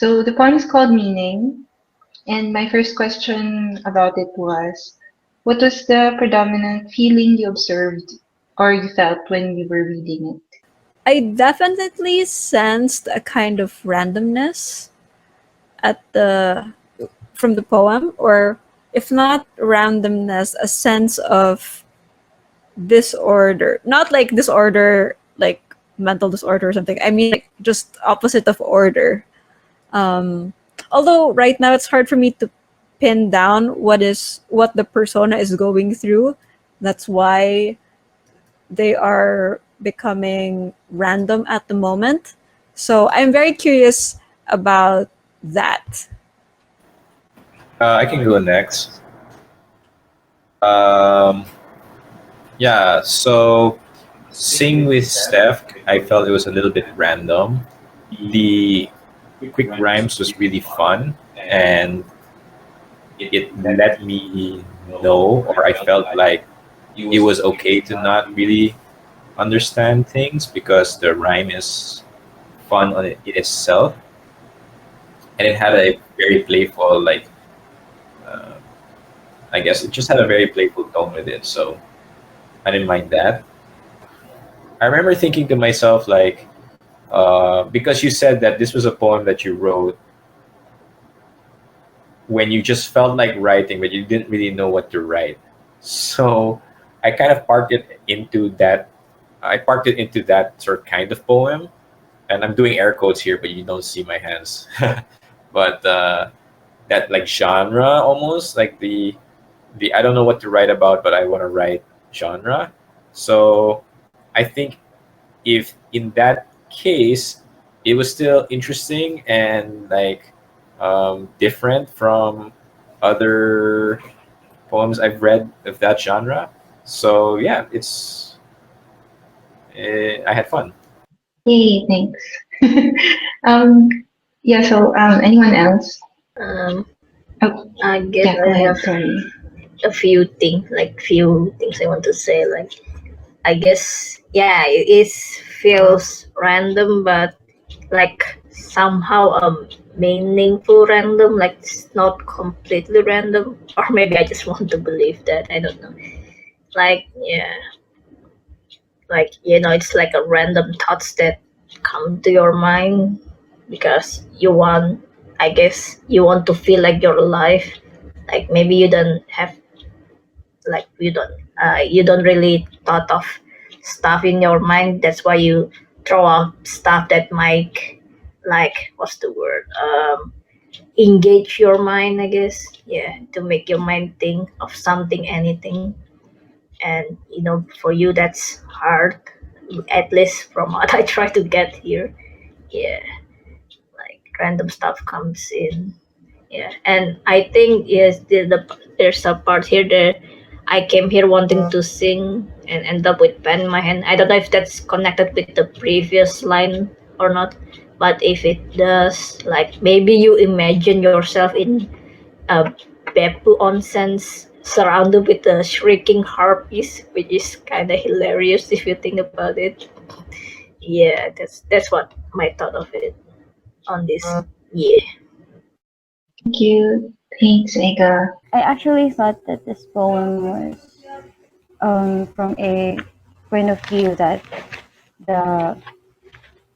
So the poem is called Meaning, and my first question about it was, what was the predominant feeling you observed or you felt when you were reading it? I definitely sensed a kind of randomness at the from the poem, or if not randomness, a sense of disorder. Not like disorder like mental disorder or something. I mean like just opposite of order. Um Although right now it's hard for me to pin down what the persona is going through. That's why they are becoming random at the moment. So I'm very curious about that. I can go next. Um, yeah, so same with Steph. I felt it was a little bit random. The quick rhymes was really fun, and it let me know, or I felt like it was okay to not really understand things because the rhyme is fun on it in itself, and it had a very playful, like, uh, I guess it just had a very playful tone with it. So I didn't mind that. I remember thinking to myself, like, because you said that this was a poem that you wrote when you just felt like writing, but you didn't really know what to write. So I kind of parked it into that. I parked it into that sort of kind of poem, and I'm doing air quotes here, but you don't see my hands. But that like genre, almost like the I don't know what to write about, but I want to write genre. So I think if in that case it was still interesting and like different from other poems I've read of that genre. So yeah, I had fun. Yay, thanks. um, yeah, so anyone else? Um, Oh, I guess yeah, go I ahead, have sorry. a few things I want to say. Like, I guess, yeah, feels random, but like somehow meaningful random. Like it's not completely random, or maybe I just want to believe that. I don't know. Like, yeah, like it's like a random thoughts that come to your mind because I guess you want to feel like you're alive. Like maybe you don't have like you don't really thought of stuff in your mind. That's why you throw out stuff that might, like, what's the word, engage your mind, I guess. Yeah, to make your mind think of something, anything. And for you that's hard, at least from what I try to get here. Yeah, like random stuff comes in. Yeah, and I think, yes, there's a part here that I came here wanting to sing and end up with pen in my hand. I don't know if that's connected with the previous line or not, but if it does, like maybe you imagine yourself in a Beppu onsens surrounded with the shrieking harpies, which is kind of hilarious if you think about it. Yeah, that's what my thought of it on this. Yeah. Thank you. Thanks, Ega. I actually thought that this poem was from a point of view that the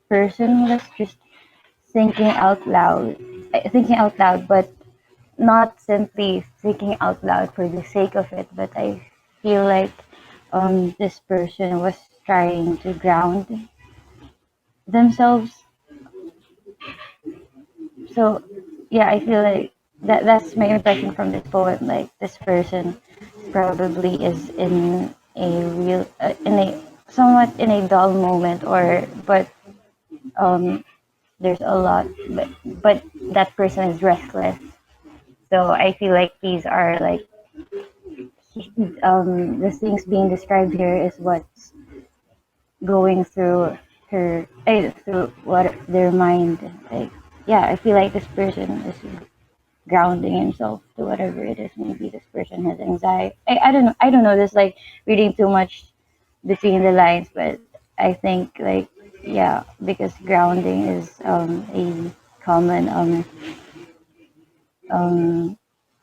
person was just thinking out loud, but not simply thinking out loud for the sake of it. But I feel like this person was trying to ground themselves. So yeah, I feel like that's my impression from this poem. Like this person probably is in a somewhat in a dull moment, or but um there's a lot, but that person is restless. So I feel like these are like the things being described here is what's going through through what their mind. Like yeah, I feel like this person is grounding himself to whatever it is. Maybe this person has anxiety. I don't know. This like reading too much between the lines, but I think like yeah, because grounding is a common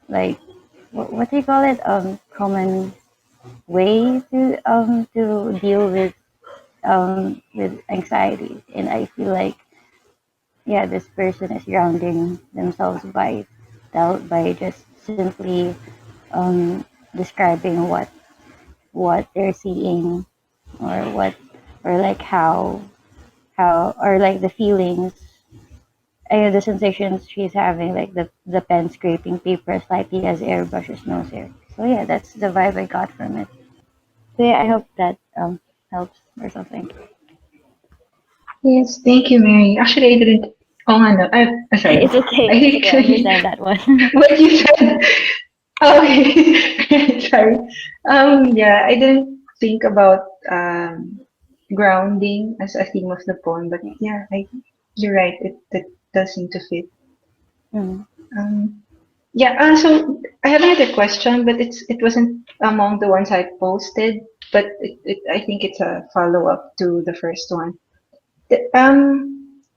like what do you call it, common way to deal with anxiety. And I feel like, yeah, this person is grounding themselves by just simply um describing what they're seeing, or what, or like how or like the feelings, the sensations she's having, like the pen scraping paper slightly as air brushes nose hair. So yeah, that's the vibe I got from it. So yeah, I hope that helps or something. Yes, thank you, Mary. Actually, I didn't. Oh, no. Sorry. It's okay. I It's okay. I actually, understand that one. what you said. Okay. Sorry. Yeah, I didn't think about grounding as a theme of the poem, but yeah, you're right. That does seem to fit. Mm. Um, yeah. So I have another question, but it wasn't among the ones I posted, but I think it's a follow up to the first one.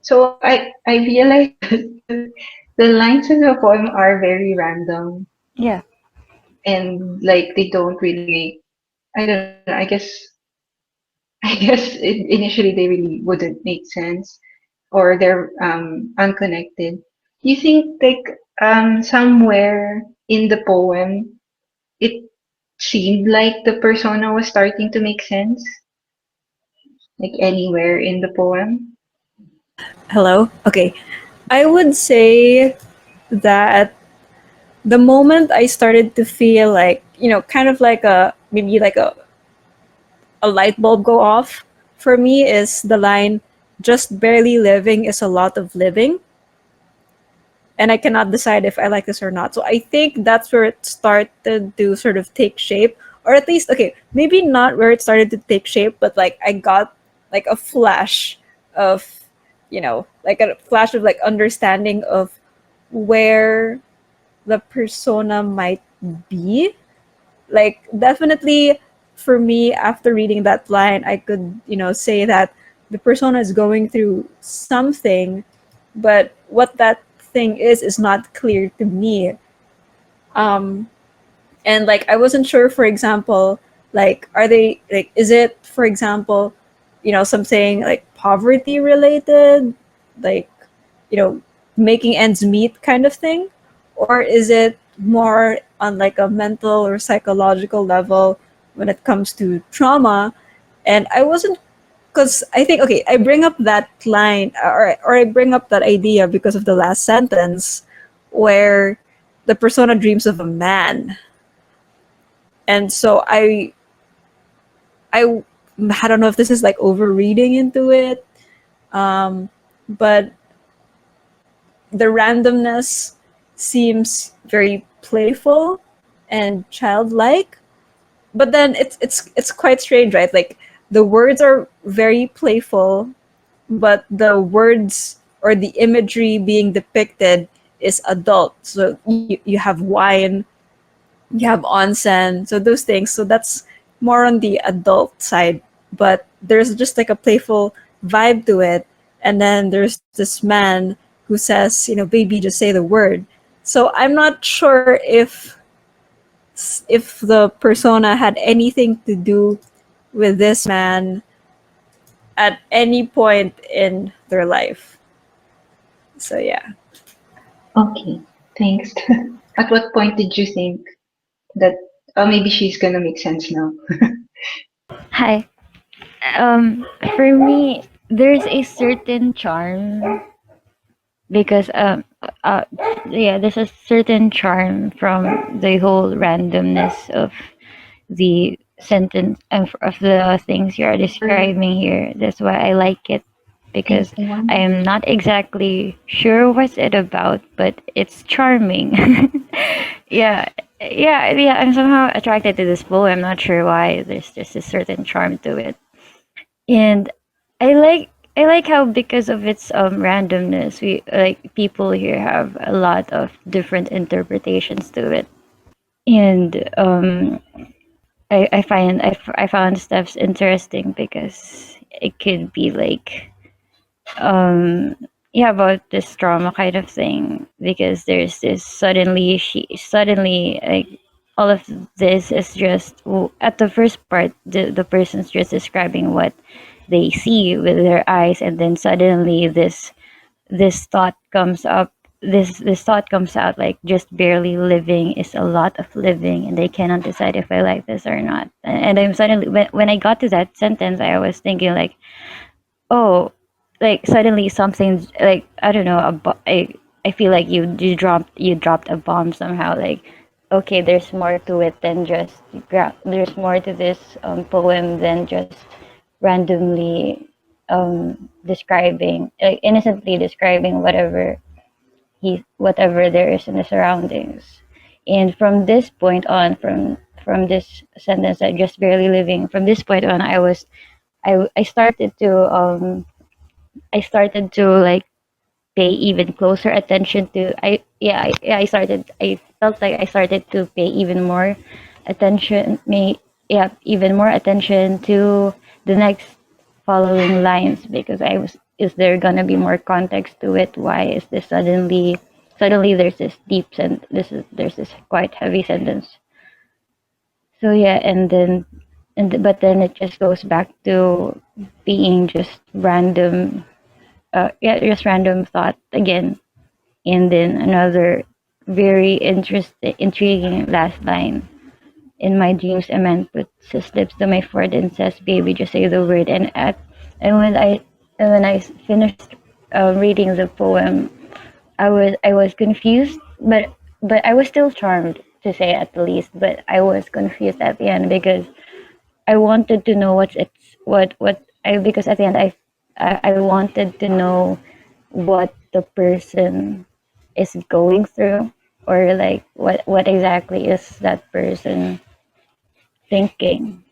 So I realized the lines in the poem are very random, Yeah. and like they don't really make. I don't know. I guess initially they really wouldn't make sense, or they're unconnected. Do you think like somewhere in the poem it seemed like the persona was starting to make sense, like anywhere in the poem? Hello? Okay. I would say that the moment I started to feel like, kind of like maybe like a light bulb go off for me is the line, just barely living is a lot of living. And I cannot decide if I like this or not. So I think that's where it started to sort of take shape. Or at least, okay, maybe not where it started to take shape, but like I got like a flash of, like a flash of like understanding of where the persona might be. Like definitely for me, after reading that line, I could, say that the persona is going through something, but what that thing is not clear to me. Um, and like I wasn't sure, for example, like are they like is it, for example, something like poverty related, like you know making ends meet kind of thing, or is it more on like a mental or psychological level when it comes to trauma? And I wasn't, because I think, okay, I bring up that line, or I bring up that idea because of the last sentence where the persona dreams of a man. And so I I don't know if this is like overreading into it, but the randomness seems very playful and childlike. But then it's quite strange, right? Like the words are very playful, but the words or the imagery being depicted is adult. So you have wine, you have onsen, so those things. So that's more on the adult side, but there's just like a playful vibe to it. And then there's this man who says, baby, just say the word. So I'm not sure if the persona had anything to do with this man at any point in their life. So yeah. Okay, thanks. At what point did you think that, oh, maybe she's gonna make sense now? Hi. For me, there's a certain charm because yeah, there's a certain charm from the whole randomness of the sentence of the things you're describing here. That's why I like it, because Anyone? I am not exactly sure what's it about, but it's charming. Yeah, yeah. I'm somehow attracted to this poem. I'm not sure why. There's just a certain charm to it, and I like how, because of its randomness, we like people here have a lot of different interpretations to it. And I found stuff's interesting because it could be like um yeah, about this trauma kind of thing, because there's this suddenly like all of this is just at the first part the person's just describing what they see with their eyes, and then suddenly this thought comes up, this thought comes out like just barely living is a lot of living, and they cannot decide if I like this or not. And I'm suddenly when I got to that sentence, I was thinking like, oh, like suddenly something like I don't know, I feel like you dropped a bomb somehow. Like, okay, there's more to it than just there's more to this poem than just randomly describing, like innocently describing whatever there is in the surroundings. And from this point on, from this sentence that just barely living, from this point on, I started to like pay even closer attention to I felt like I started to pay even more attention me yeah even more attention to the next following lines, because I was, is there gonna be more context to it? Why is this suddenly there's this deep there's this quite heavy sentence. So yeah, but then it just goes back to being just random, just random thought again. And then another very intriguing last line. In my dreams, a man puts his lips to my forehead and says, "Baby, just say the word." And when I finished reading the poem, I was confused, but I was still charmed, to say at the least. But I was confused at the end, because I wanted to know what I because at the end I wanted to know what the person is going through, or like what exactly is that person thinking.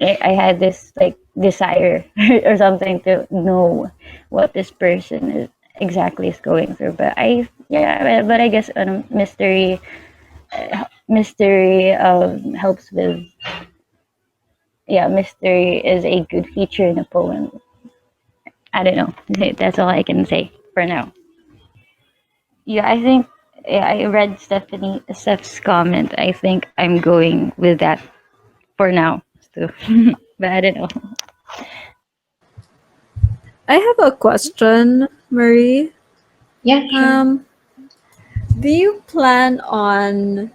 I had this like desire or something to know what this person is exactly is going through. But but I guess mystery helps with, yeah, mystery is a good feature in a poem. I don't know. That's all I can say for now. Yeah, I think, yeah, I read Steph's comment. I think I'm going with that for now. So, but I don't know. I have a question, Marie. Yeah, sure. Do you plan on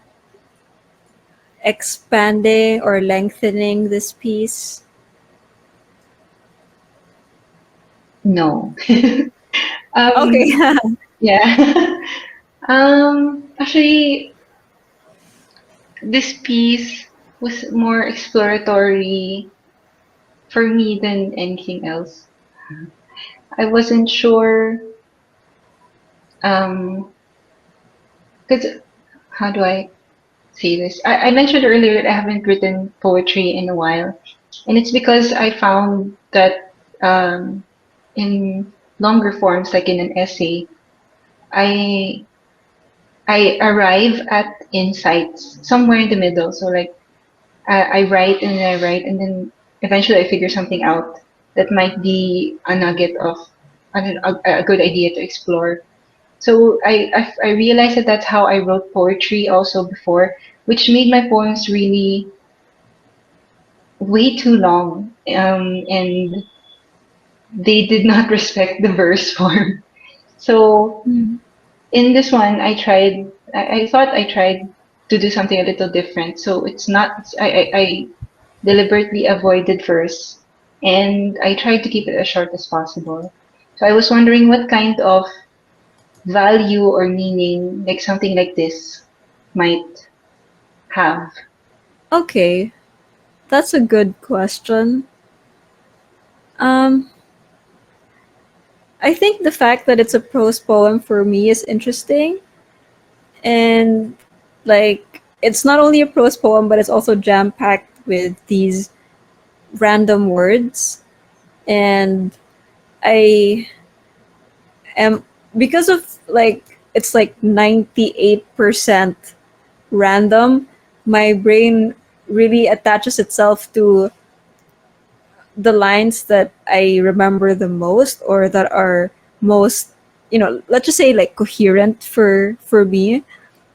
expanding or lengthening this piece? No. Okay. Yeah. Actually, this piece was more exploratory for me than anything else. I wasn't sure, because how do I say this? I mentioned earlier that I haven't written poetry in a while, and it's because I found that in longer forms, like in an essay, I I arrive at insights somewhere in the middle. So like I write and then I write, and then eventually I figure something out that might be a nugget of I don't know, a good idea to explore. So I realized that that's how I wrote poetry also before, which made my poems really way too long, and they did not respect the verse form. So in this one, I thought I tried to do something a little different. So it's not, I deliberately avoided verse, and I tried to keep it as short as possible. So I was wondering what kind of value or meaning like something like this might have. Okay, that's a good question. Um, I think the fact that it's a prose poem for me is interesting, and like it's not only a prose poem, but it's also jam packed with these random words, and I am, because of like it's like 98% random, my brain really attaches itself to the lines that I remember the most, or that are most let's just say like coherent for me.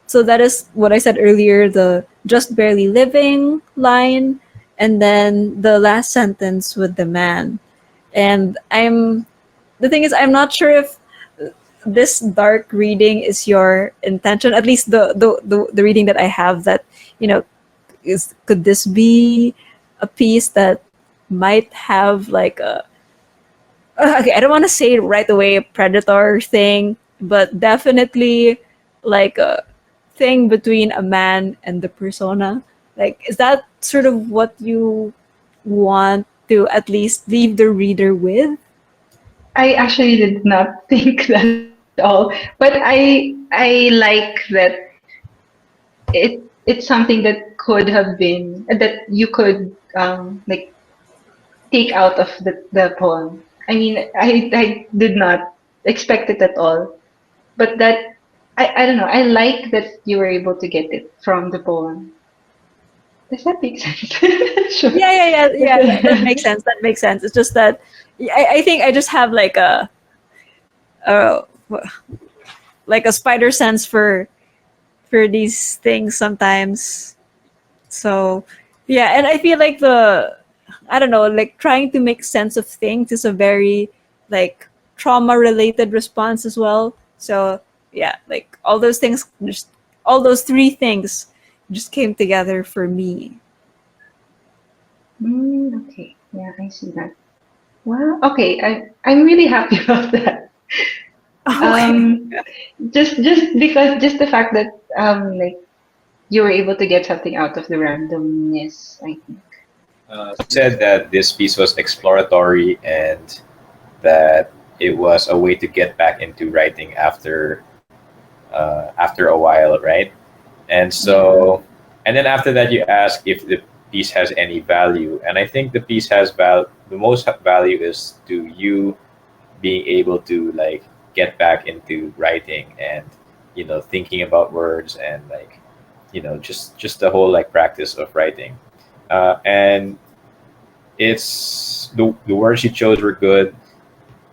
So that is what I said earlier, the just barely living line, and then the last sentence with the man. And the thing is, I'm not sure if this dark reading is your intention, at least the reading that I have, that, you know, could this be a piece that might have like a okay, I don't want to say right away a predator thing, but definitely like a thing between a man and the persona. Like, is that sort of what you want to at least leave the reader with? I actually did not think that at all, but I like that it's something that could have been that you could like take out of the poem. I mean, I did not expect it at all, but that I don't know. I like that you were able to get it from the poem. Does that make sense? Sure. Yeah. That makes sense. That makes sense. It's just that I think I just have a like a spider sense for these things sometimes. So yeah, and I feel like I don't know, like trying to make sense of things is a very like trauma related response as well. So yeah, like all those things, just all those three things just came together for me. Okay. Yeah, I see that. Well, okay. I'm really happy about that. Okay. Um, just because just the fact that like you were able to get something out of the randomness, I think. Said that this piece was exploratory and that it was a way to get back into writing after a while, right? And so, and then after that, you ask if the piece has any value, and I think the piece has value. The most value is to you being able to like get back into writing and thinking about words and like just the whole like practice of writing, and it's the words you chose were good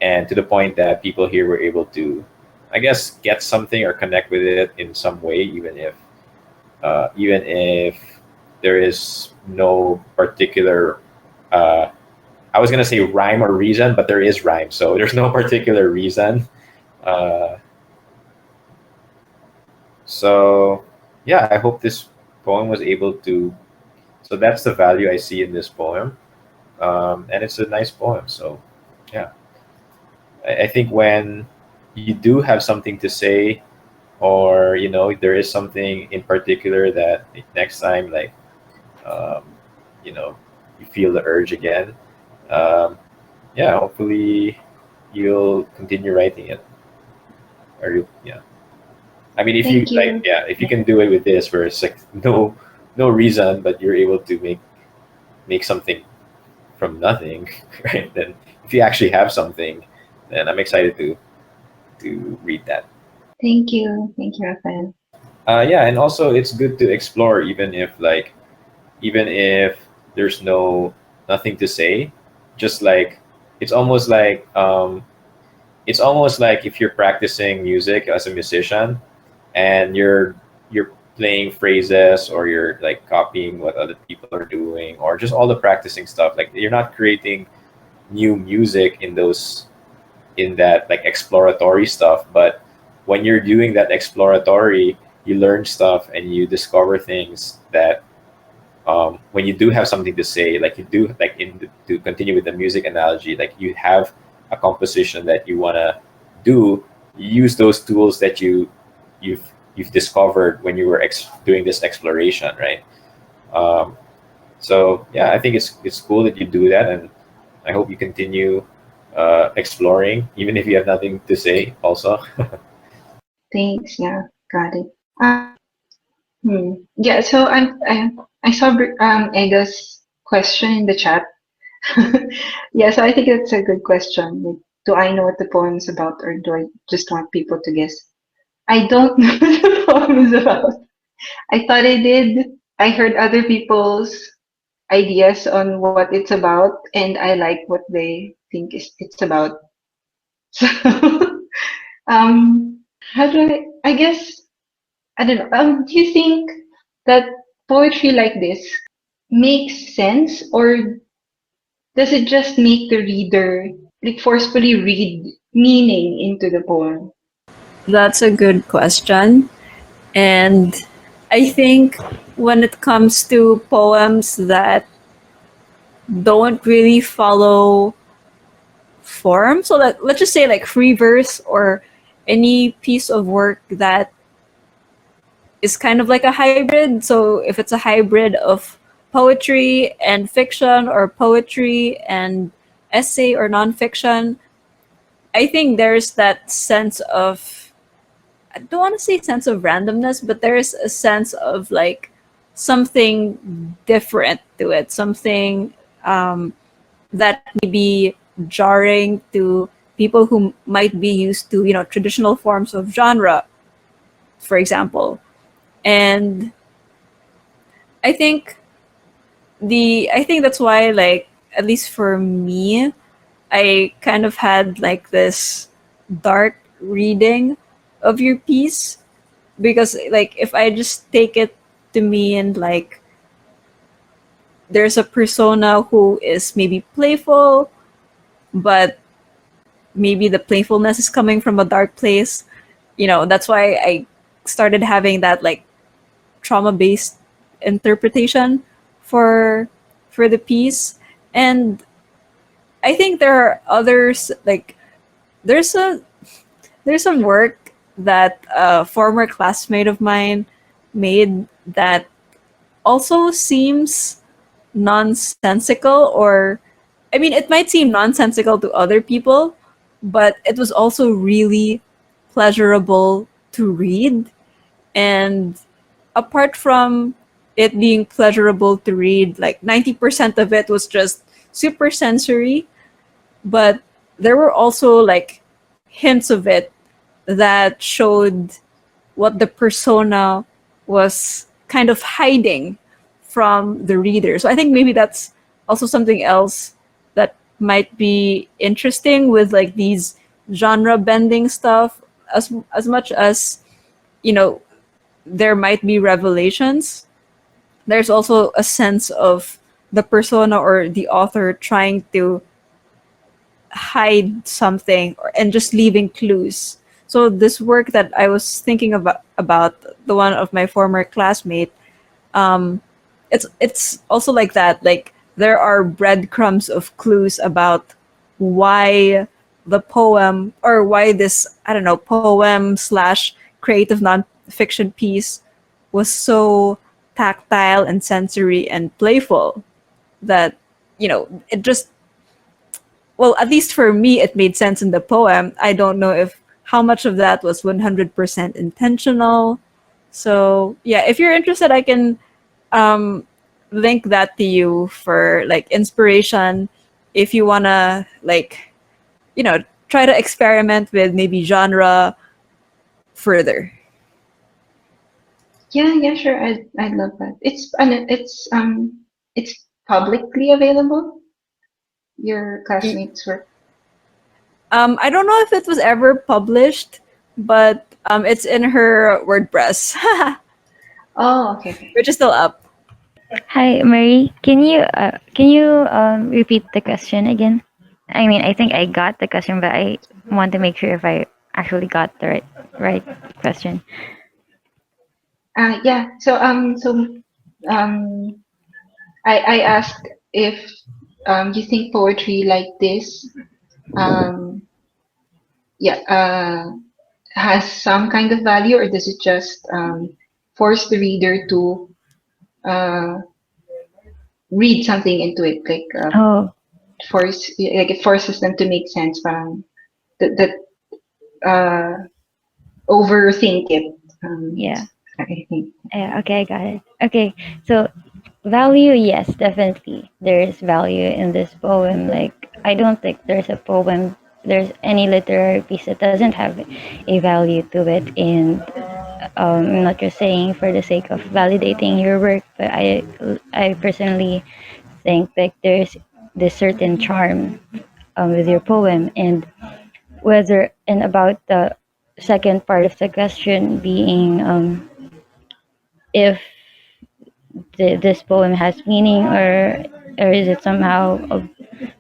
and to the point that people here were able to, I guess, get something or connect with it in some way, even if there is no particular I was gonna say rhyme or reason, but there is rhyme, so there's no particular reason. uh, so yeah, I hope this poem was able to, so that's the value I see in this poem, and it's a nice poem. So yeah, I think when you do have something to say, or there is something in particular that next time, like, um, you know you feel the urge again, um, yeah, hopefully you'll continue writing it, or yeah, I mean, if you Thank like, you. yeah, if you can do it with this where it's like no reason, but you're able to make something from nothing, right? Then if you actually have something, then I'm excited to read that. Thank you. Thank you, Rafael. Yeah, and also it's good to explore, even if there's nothing to say, just like it's almost like if you're practicing music as a musician, and you're playing phrases, or you're like copying what other people are doing, or just all the practicing stuff. Like, you're not creating new music in that like exploratory stuff, but when you're doing that exploratory, you learn stuff and you discover things that, when you do have something to say, like you do, like to continue with the music analogy, like you have a composition that you want to do, you use those tools that you've discovered when you were doing this exploration, right? um, so yeah, I think it's cool that you do that, and I hope you continue exploring even if you have nothing to say also. Thanks. Yeah, got it. Yeah. So I saw Ega's question in the chat. Yeah. So I think that's a good question. Like, do I know what the poem is about, or do I just want people to guess? I don't know what the poem is about. I thought I did. I heard other people's ideas on what it's about, and I like what they think it's about. So How do I guess, I don't know. Do you think that poetry like this makes sense, or does it just make the reader like forcefully read meaning into the poem? That's a good question. And I think when it comes to poems that don't really follow form, so that let's just say like free verse or any piece of work that is kind of like a hybrid. So if it's a hybrid of poetry and fiction or poetry and essay or nonfiction, I think there's that sense of, I don't want to say sense of randomness, but there's a sense of like something different to it, something that may be jarring to people who might be used to, traditional forms of genre, for example. And I think I think that's why, like, at least for me, I kind of had like this dark reading of your piece, because like if I just take it to mean like there's a persona who is maybe playful, but maybe the playfulness is coming from a dark place, that's why I started having that like trauma based interpretation for the piece. And I think there are others, like there's a there's some work that a former classmate of mine made that also seems nonsensical, or I mean it might seem nonsensical to other people, but it was also really pleasurable to read. And apart from it being pleasurable to read, like 90% of it was just super sensory, but there were also like hints of it that showed what the persona was kind of hiding from the reader. So I think maybe that's also something else that might be interesting with like these genre bending stuff, as much as, you know, there might be revelations. There's also a sense of the persona or the author trying to hide something, and just leaving clues. So this work that I was thinking about the one of my former classmate, um, it's also like that. Like there are breadcrumbs of clues about why the poem, or why this, I don't know, poem slash creative nonfiction piece was so tactile and sensory and playful, that, it just, well, at least for me, it made sense in the poem. I don't know if how much of that was 100% intentional. So yeah, if you're interested, I can um, link that to you for like inspiration, if you wanna like, try to experiment with maybe genre further. Yeah, yeah, sure. I'd love that. It's publicly available. Your classmates' work. I don't know if it was ever published, but it's in her WordPress, Oh, okay, okay. which is still up. Hi, Marie. Can you repeat the question again? I mean, I think I got the question, but I want to make sure if I actually got the right question. Yeah. Um, I asked if you think poetry like this, um, yeah, has some kind of value, or does it just force the reader to uh, read something into it, like Oh, like it forces them to make sense, that overthink it. yeah. I think. Yeah, okay, I got it. Okay, so value, yes, definitely. There is value in this poem. Like, I don't think there's any literary piece that doesn't have a value to it. And I'm not just saying for the sake of validating your work, but I personally think like there's this certain charm with your poem, and whether and about the second part of the question being if this poem has meaning, or is it somehow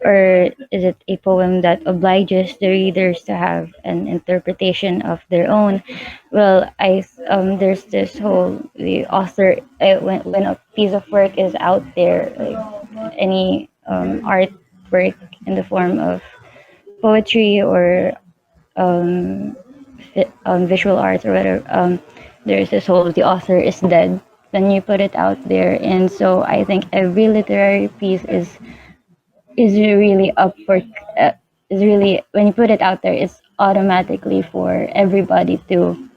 or is it a poem that obliges the readers to have an interpretation of their own? Well, there's this whole the author, when a piece of work is out there, like any artwork in the form of poetry or um, visual arts or whatever, there's this whole the author is dead when you put it out there. And so I think every literary piece is really up for is really, when you put it out there, it's automatically for everybody to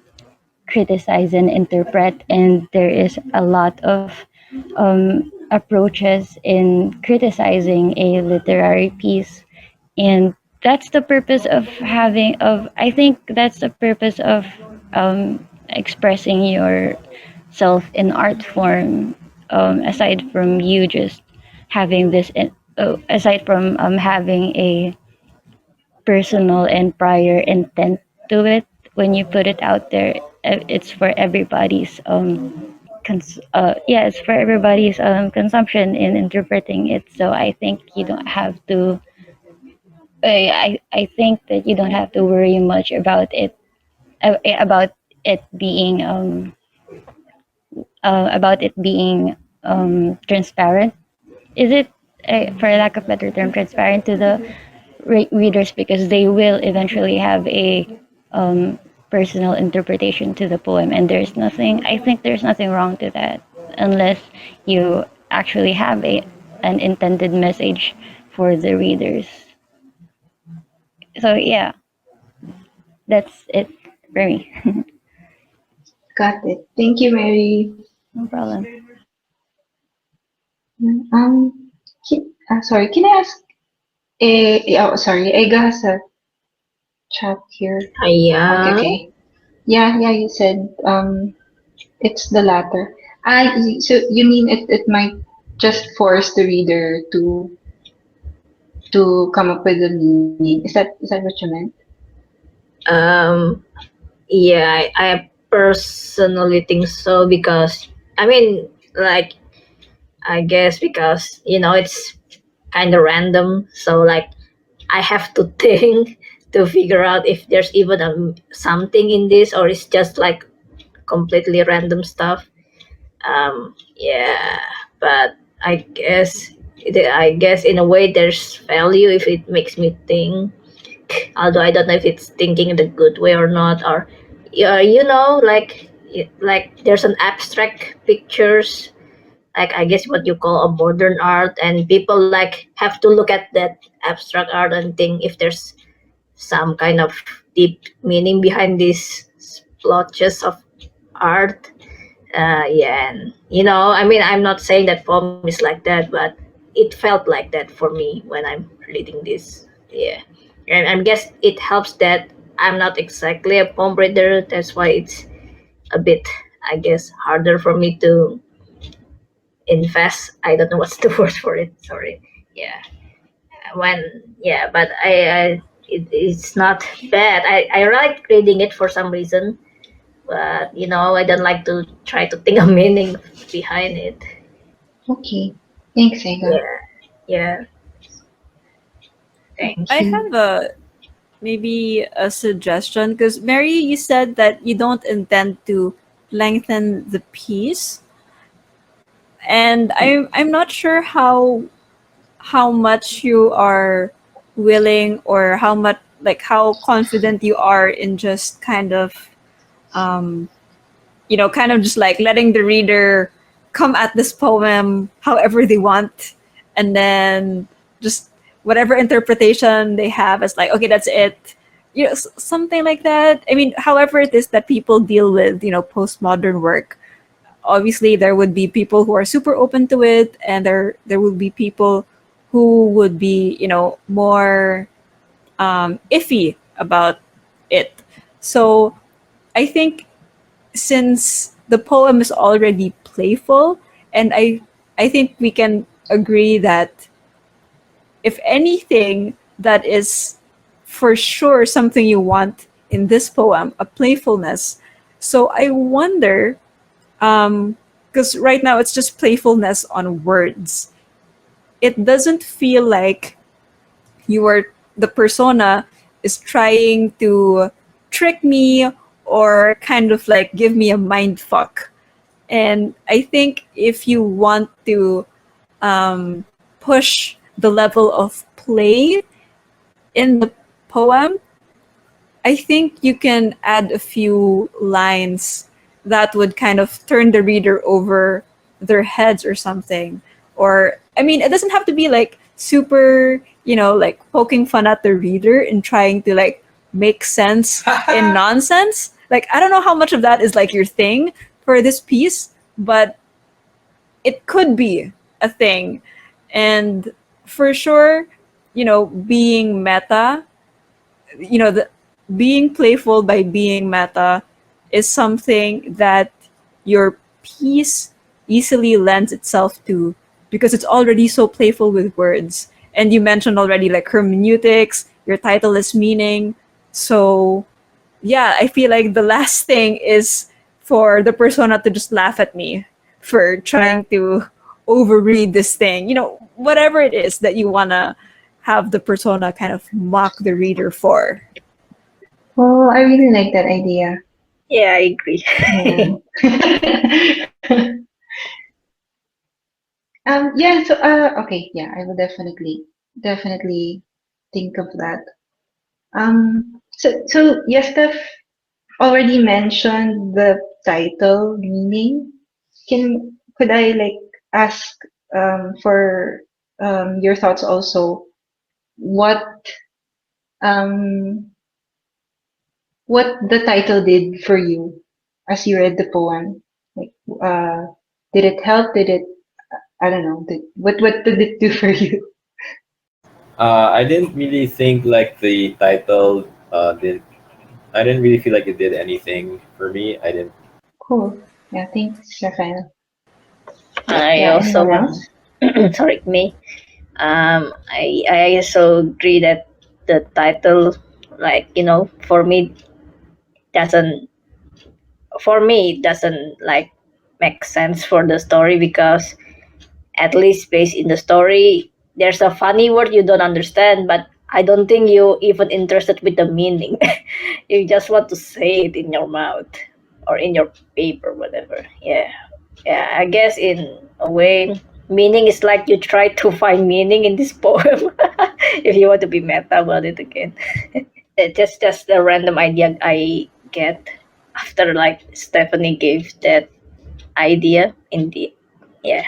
criticize and interpret. And there is a lot of approaches in criticizing a literary piece, and that's the purpose of having of I think that's the purpose of expressing yourself in art form, aside from you just having aside from having a personal and prior intent to it. When you put it out there, it's for everybody's it's for everybody's consumption in interpreting it. So I think you don't have to I think that you don't have to worry much about it being transparent. Is it, for lack of better term, transparent to the readers, because they will eventually have a personal interpretation to the poem, and I think there's nothing wrong to that, unless you actually have an intended message for the readers. So yeah, that's it for me. Got it. Thank you, Mary. No problem. Sorry, can I ask? Oh, sorry, Ega has a chat here. Okay, Yeah. okay. Yeah, you said it's the latter. So you mean it might just force the reader to come up with a meaning. Is that what you meant? Um. Yeah. I personally think so, because I mean, like, I guess because it's kind of random. So like I have to think to figure out if there's even something in this, or it's just like completely random stuff. Yeah, but I guess in a way there's value if it makes me think. Although I don't know if it's thinking in the good way or not, or like there's an abstract pictures, like I guess what you call a modern art, and people like have to look at that abstract art and think if there's some kind of deep meaning behind these splotches of art. Yeah, and I mean, I'm not saying that poem is like that, but it felt like that for me when I'm reading this. Yeah, and I guess it helps that I'm not exactly a poem reader. That's why it's a bit, I guess, harder for me to invest. I don't know what's the word for it. Sorry. Yeah. But it's not bad. I like reading it for some reason, but I don't like to try to think of meaning behind it. Okay. Thanks, Ega. Yeah. Yeah. Thank I you. have maybe a suggestion, because Mary, you said that you don't intend to lengthen the piece, and I'm not sure how much you are willing, or how much, like, how confident you are in just kind of um kind of just like letting the reader come at this poem however they want, and then just whatever interpretation they have as like, okay, that's it, something like that. I mean, however it is that people deal with postmodern work, obviously there would be people who are super open to it, and there will be people who would be more iffy about it. So I think, since the poem is already playful, and I think we can agree that if anything that is for sure something you want in this poem a playfulness. So I wonder, because right now it's just playfulness on words. It doesn't feel like you are the persona is trying to trick me or kind of like give me a mind fuck. And I think if you want to push the level of play in the poem, I think you can add a few lines that would kind of turn the reader over their heads or something. Or, I mean, it doesn't have to be like super, like poking fun at the reader and trying to like make sense in nonsense. Like, I don't know how much of that is like your thing for this piece, but it could be a thing. And for sure, being meta, the being playful by being meta is something that your piece easily lends itself to because it's already so playful with words. And you mentioned already like hermeneutics, your title is meaning. So yeah, I feel like the last thing is for the persona to just laugh at me for trying to overread this thing. Whatever it is that you wanna have the persona kind of mock the reader for. Oh, I really like that idea. Yeah, I agree. Yeah. Yeah, so okay, yeah, I will definitely think of that. So yes, Steph already mentioned the title meaning. Could I like ask for your thoughts also? What um what the title did for you as you read the poem? Like, uh, did it help? Did it? I don't know. What did it do for you? I didn't really think like the title did. I didn't really feel like it did anything for me. I didn't. Cool. Yeah, thanks, Raphael. I Yeah, anyone also, else? sorry, me. I also agree that the title, like, for me, doesn't, it doesn't like make sense for the story because at least based in the story, there's a funny word you don't understand, but I don't think you even interested with the meaning. You just want to say it in your mouth or in your paper, whatever. Yeah. Yeah, I guess in a way, meaning is like you try to find meaning in this poem. If you want to be meta about it again. It's just a random idea I get after like Stephanie gave that idea in the yeah.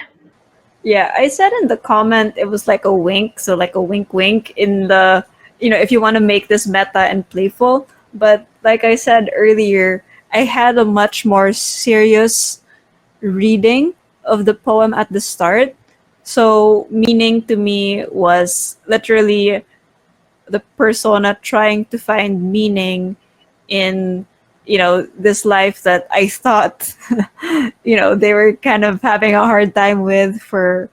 Yeah, I said in the comment it was like a wink, so like a wink wink in the, if you want to make this meta and playful. But like I said earlier, I had a much more serious reading of the poem at the start. So meaning to me was literally the persona trying to find meaning in this life that I thought they were kind of having a hard time with for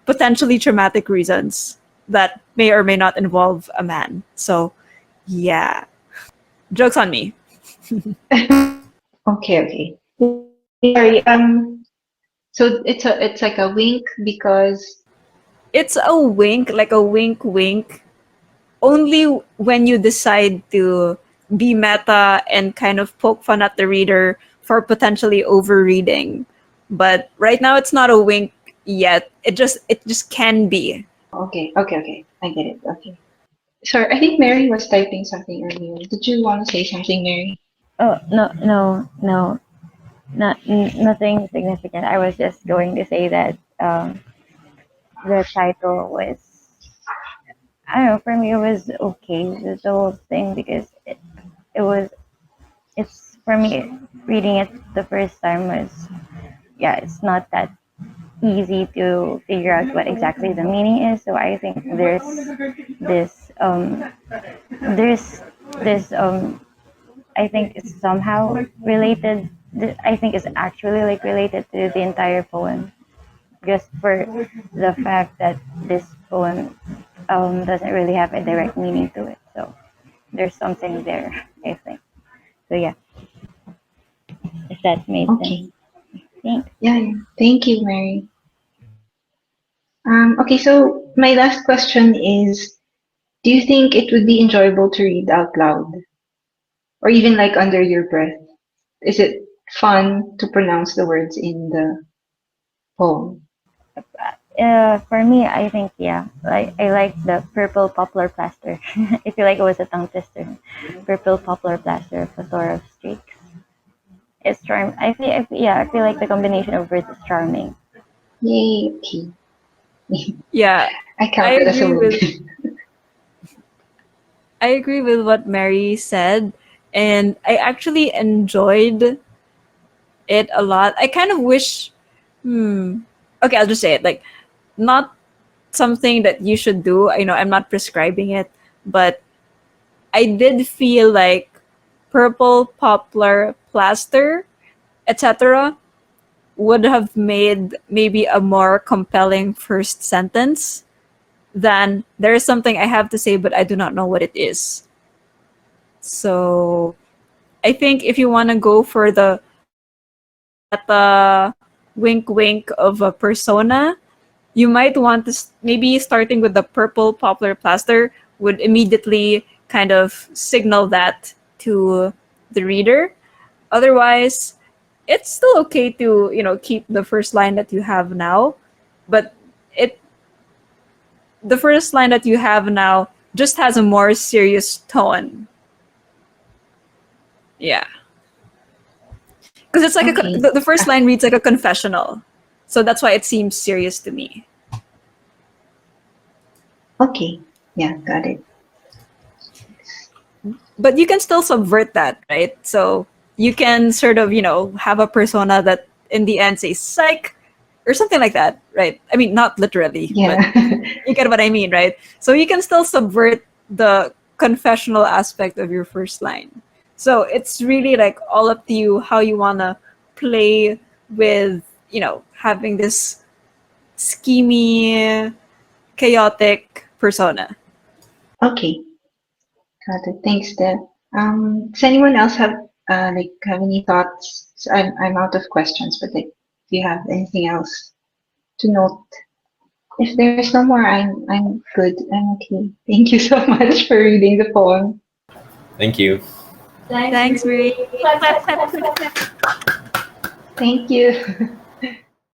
potentially traumatic reasons that may or may not involve a man. So yeah, jokes on me. Okay, okay. Sorry. So it's like a wink because It's a wink, like a wink wink, only when you decide to be meta and kind of poke fun at the reader for potentially overreading. But right now it's not a wink yet. It just can be. okay. I get it. Okay. Sorry, I think Mary was typing something earlier. Did you want to say something, Mary? Oh, no, nothing significant. I was just going to say that the title was, I don't know, for me it was okay, the whole thing, because it was, it's, for me, reading it the first time was, yeah, it's not that easy to figure out what exactly the meaning is. So I think this, there's this, I think it's somehow related. I think it's actually like related to the entire poem, just for the fact that this poem doesn't really have a direct meaning to it. So there's something there, I think. So yeah, if that made Okay. sense. Thanks. Yeah. Thank you, Mary. Okay, so my last question is, do you think it would be enjoyable to read out loud? Or even like under your breath? Is it fun to pronounce the words in the poem? For me, I think yeah, like I like the purple poplar plaster. I feel like it was a tongue twister. Purple poplar plaster, plethora of streaks. It's charm. Yeah, I feel like the combination of words is charming. Yay, okay. Yeah, I I count it as a agree with win. I agree with what Mary said, and I actually enjoyed it a lot. I kind of wish, okay, I'll just say it. Like, not something that you should do. I know I'm not prescribing it, but I did feel like purple poplar plaster, etc., would have made maybe a more compelling first sentence than there is something I have to say, but I do not know what it is. So I think if you want to go for the meta wink wink of a persona, you might want to maybe starting with the purple poplar plaster would immediately kind of signal that to the reader. Otherwise, it's still okay to keep the first line that you have now, but it the first line that you have now just has a more serious tone. Yeah, because it's like Okay. the first line reads like a confessional, so that's why it seems serious to me. Okay. Yeah, got it. But you can still subvert that, right? So you can sort of have a persona that in the end says psych or something like that, right? I mean, not literally, but Yeah. you get what I mean, right? So you can still subvert the confessional aspect of your first line. So it's really like all up to you how you want to play with having this schemy, chaotic persona. Okay. Got it. Thanks, Deb. Does anyone else have any thoughts? So I'm out of questions, but like, if you have anything else to note, if there's no more, I'm good. I'm okay. Thank you so much for reading the poem. Thank you. Thanks, Marie. Clap, clap, clap, clap. Thank you.